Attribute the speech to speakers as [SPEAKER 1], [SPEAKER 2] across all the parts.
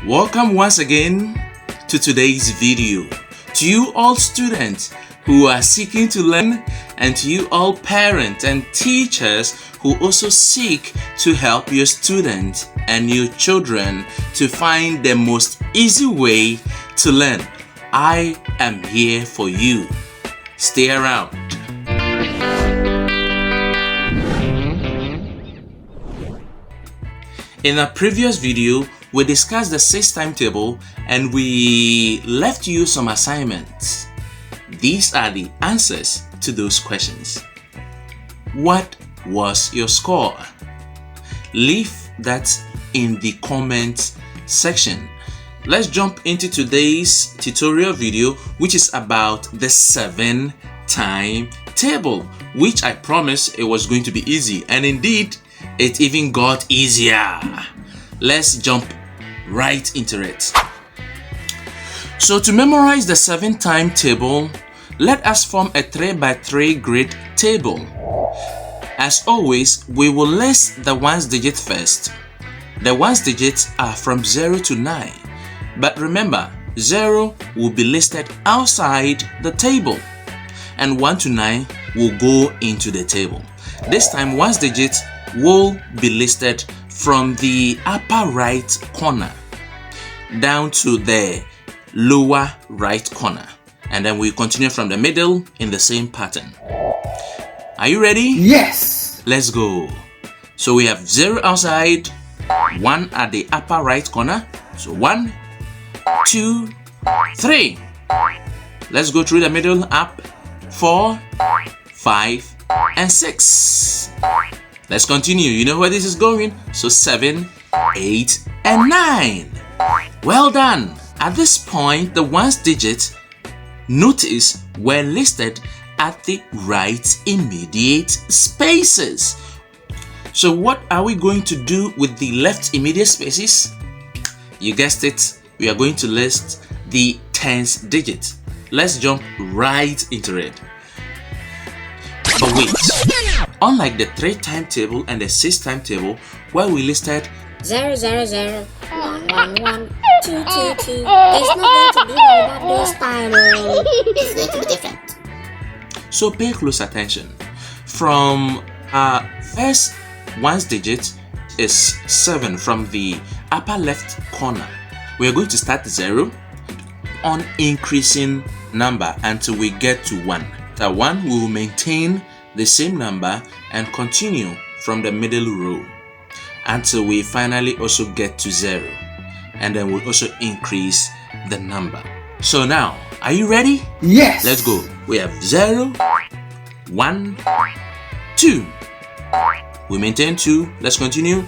[SPEAKER 1] Welcome once again to today's video. To you all students who are seeking to learn, and to you all parents and teachers who also seek to help your students and your children to find the most easy way to learn, I am here for you. Stay around. In a previous video, we discussed the 6 timetable and we left you some assignments. These are the answers to those questions. What was your score? Leave that in the comment section. Let's jump into today's tutorial video, which is about the 7 timetable, which I promised it was going to be easy, and indeed it even got easier. Let's jump right into it. So to memorize the 7 timetable, let us form a 3x3 grid table. As always, we will list the ones digit first. The ones digits are from 0 to 9, but remember, 0 will be listed outside the table and 1 to 9 will go into the table. This time, ones digits will be listed from the upper right corner down to the lower right corner, and then we continue from the middle in the same pattern. Are you ready?
[SPEAKER 2] Yes!
[SPEAKER 1] Let's go. So we have 0 outside, 1 at the upper right corner. So 1, 2, 3. Let's go through the middle, up 4, 5, and 6. Let's continue. You know where this is going. So 7, 8, and 9. Well done. At this point, the ones digits, notice, were listed at the right immediate spaces. So what are we going to do with the left immediate spaces? You guessed it. We are going to list the tens digit. Let's jump right into it. But wait, unlike the 3 timetable and the 6 timetable, where we listed
[SPEAKER 3] 0, 0, 0, 1, 1, 1, 2, 2, 2, it's not going to be like that this time. It's going to be different.
[SPEAKER 1] So pay close attention. From our first ones digit is 7 from the upper left corner. We are going to start 0 on increasing number until we get to 1. That 1 will maintain the same number and continue from the middle row until we finally also get to 0, and then we'll also increase the number. So now, are you ready?
[SPEAKER 2] Yes!
[SPEAKER 1] Let's go. We have 0, 1, 2. We maintain 2. Let's continue.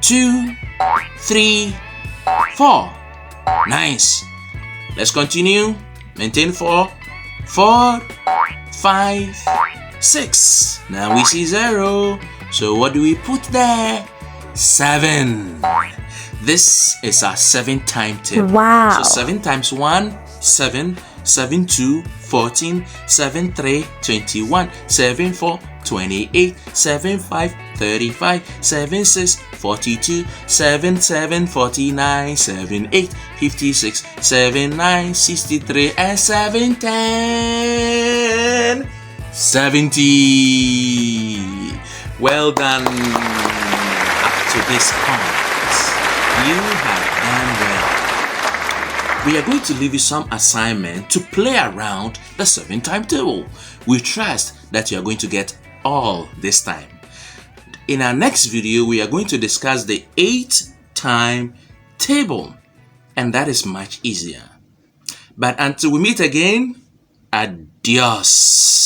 [SPEAKER 1] 2, 3, 4. Nice. Let's continue. Maintain 4, 4, 5, 6. Now we see 0. So what do we put there? 7. This is our 7 timetable.
[SPEAKER 4] Wow.
[SPEAKER 1] So 7 times 1, 7. 7 2, 14. 7 3, 21. 7 4, 28. 7 5, 35. 7 6, 42. 7 7, 49. 7 8, 56. 7 9, 63. And 7 10, 70. Well done. Up to this point, you have done well. We are going to leave you some assignment to play around the 7 timetable. We trust that you are going to get all this time. In our next video, we are going to discuss the 8 timetable, and that is much easier. But until we meet again, adios.